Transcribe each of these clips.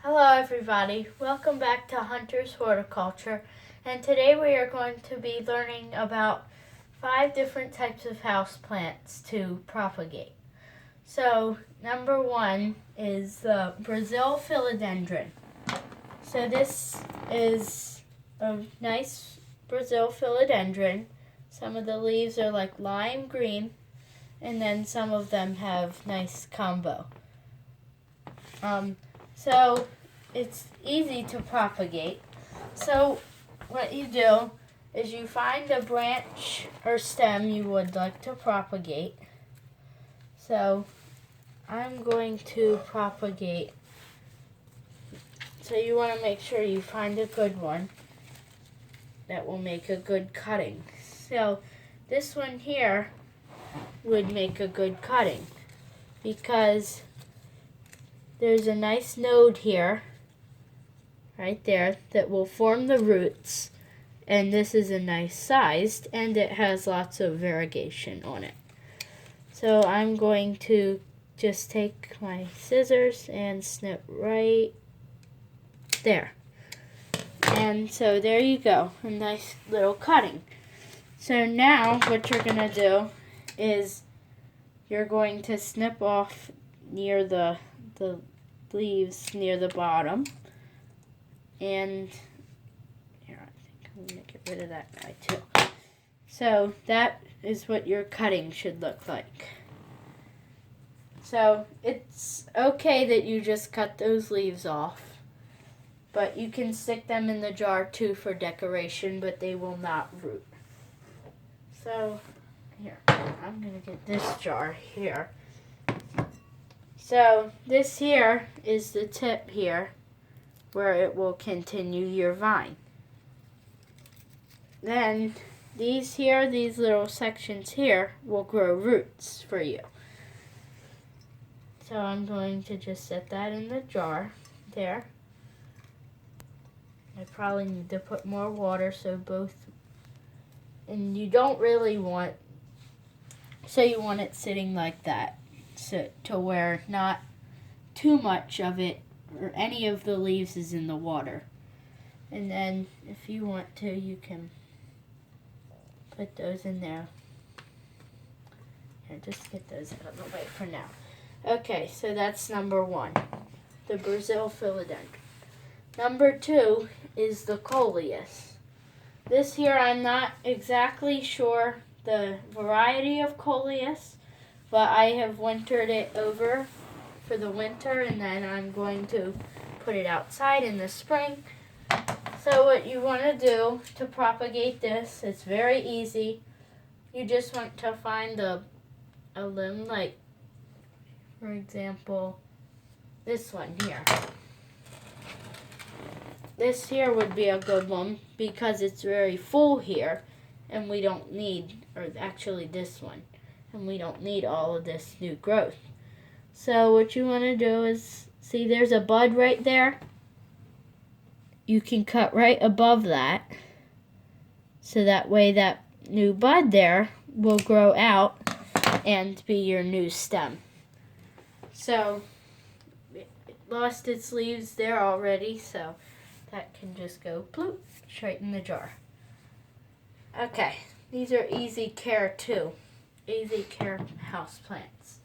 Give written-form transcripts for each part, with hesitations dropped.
Hello everybody, welcome back to Hunter's Horticulture, and today we are going to be learning about 5 different types of houseplants to propagate. So number 1 is the Brazil Philodendron. So this is a nice Brazil Philodendron. Some of the leaves are like lime green, and then some of them have nice combo. So it's easy to propagate. So what you do is you find a branch or stem you would like to propagate. So I'm going to propagate. So you want to make sure you find a good one that will make a good cutting. So this one here would make a good cutting because there's a nice node here, right there, that will form the roots, and this is a nice sized, and it has lots of variegation on it. So I'm going to just take my scissors and snip right there. And so there you go, a nice little cutting. So now what you're going to do is you're going to snip off near the leaves near the bottom, and here, I think I'm going to get rid of that guy too. So that is what your cutting should look like. So it's okay that you just cut those leaves off, but you can stick them in the jar too for decoration, but they will not root. So here, I'm going to get this jar here. So this here is the tip here where it will continue your vine. Then these little sections here will grow roots for you. So I'm going to just set that in the jar there. I probably need to put more water so both, and you don't really want, so you want it sitting like that. So to where not too much of it or any of the leaves is in the water. And then if you want to, you can put those in there. Here, just get those out of the way for now. Okay, so that's number 1, the Brazil Philodendron. Number 2 is the Coleus. This here, I'm not exactly sure the variety of Coleus, but I have wintered it over for the winter, and then I'm going to put it outside in the spring. So what you want to do to propagate this, it's very easy. You just want to find a limb, like, for example, this one here. This here would be a good one because it's very full here, and we don't need, or actually this one, and we don't need all of this new growth. So what you want to do is, see there's a bud right there? You can cut right above that, so that way that new bud there will grow out and be your new stem. So it lost its leaves there already, so that can just go bloop, straight in the jar. Okay, these are easy care too. Easy care houseplants.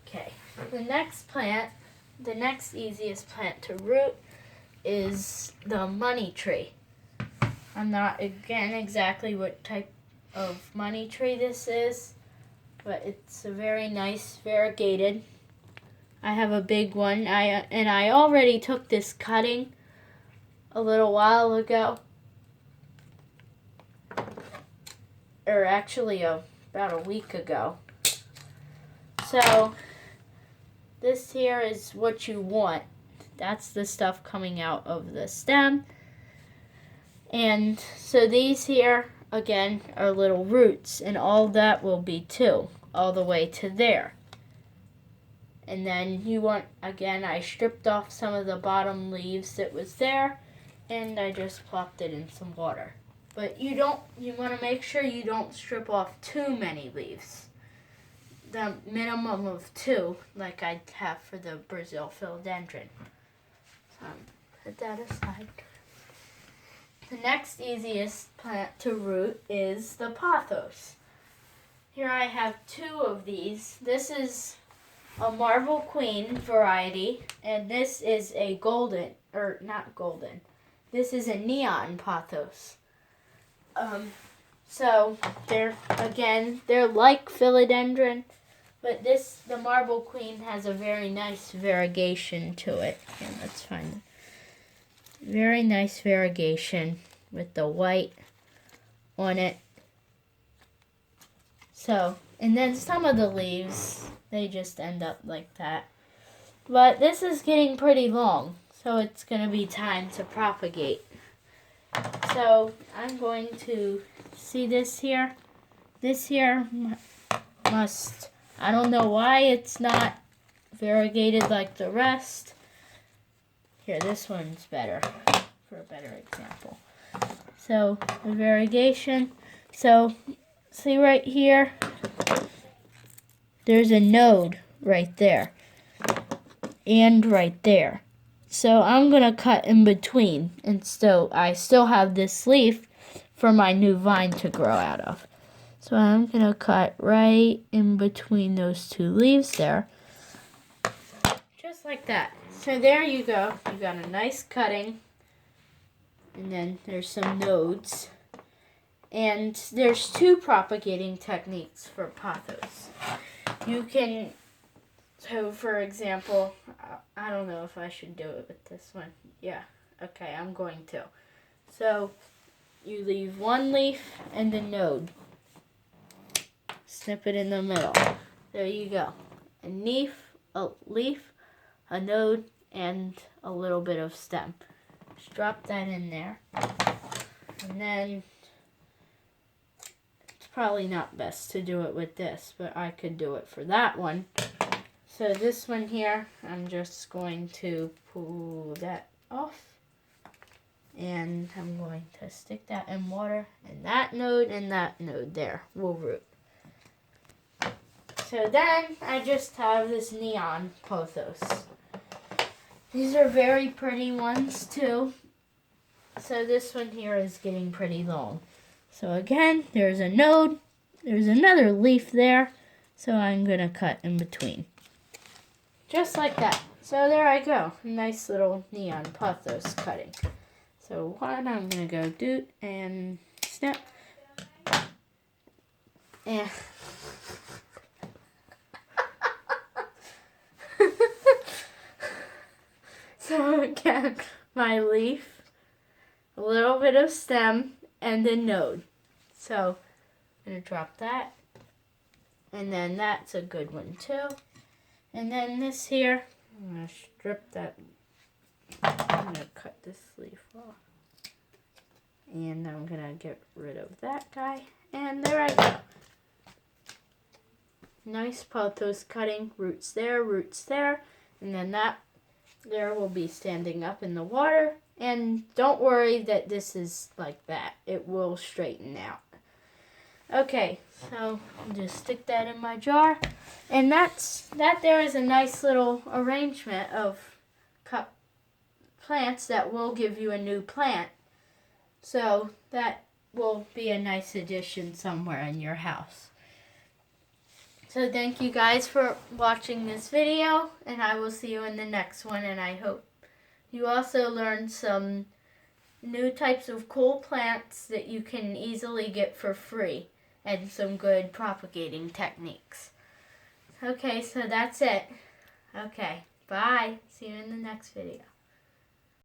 Okay, the next plant, the next easiest plant to root is the money tree. I'm not, again, exactly what type of money tree this is, but it's a very nice variegated. I have a big one, and I already took this cutting a little while ago. Or actually about a week ago. So this here is what you want. That's the stuff coming out of the stem. And so these here, again, are little roots, and all that will be 2, all the way to there. And then you want, again, I stripped off some of the bottom leaves that was there, and I just plopped it in some water. But you want to make sure you don't strip off too many leaves. the minimum of 2, like I have for the Brazil philodendron. So put that aside. The next easiest plant to root is the pothos. Here I have 2 of these. This is a marble queen variety, and this is a golden, or not golden. This is a neon pothos. So they're like philodendron, but the marble queen has a very nice variegation to it. Here, let's find it. Very nice variegation with the white on it. So, and then some of the leaves, they just end up like that. But this is getting pretty long, so it's going to be time to propagate. So I'm going to see this here. This here must, I don't know why it's not variegated like the rest. Here, this one's better for a better example. So the variegation. So see right here, there's a node right there and right there. So I'm going to cut in between, and so I still have this leaf for my new vine to grow out of. So I'm going to cut right in between those 2 leaves there, just like that. So there you go. You got a nice cutting, and then there's some nodes. And there's 2 propagating techniques for pothos. You can, so for example, I don't know if I should do it with this one. Yeah, okay, I'm going to. So you leave 1 leaf and a node. Snip it in the middle. There you go. A leaf, a node, and a little bit of stem. Just drop that in there. And then it's probably not best to do it with this, but I could do it for that one. So this one here, I'm just going to pull that off. And I'm going to stick that in water. And that node there will root. So then I just have this neon pothos. These are very pretty ones too. So this one here is getting pretty long. So again, there's a node. There's another leaf there. So I'm going to cut in between. Just like that. So there I go. Nice little neon pothos cutting. So one I'm going to go doot and snip. And so again, my leaf, a little bit of stem, and a node. So I'm going to drop that. And then that's a good one too. And then this here, I'm going to strip that. I'm going to cut this leaf off. And I'm going to get rid of that guy. And there I go. Nice pothos cutting. Roots there. And then that there will be standing up in the water. And don't worry that this is like that. It will straighten out. Okay, so I'll just stick that in my jar. And that there is a nice little arrangement of cup plants that will give you a new plant. So that will be a nice addition somewhere in your house. So thank you guys for watching this video, and I will see you in the next one. And I hope you also learned some new types of cool plants that you can easily get for free, and some good propagating techniques. Okay, so that's it. Okay, bye. See you in the next video.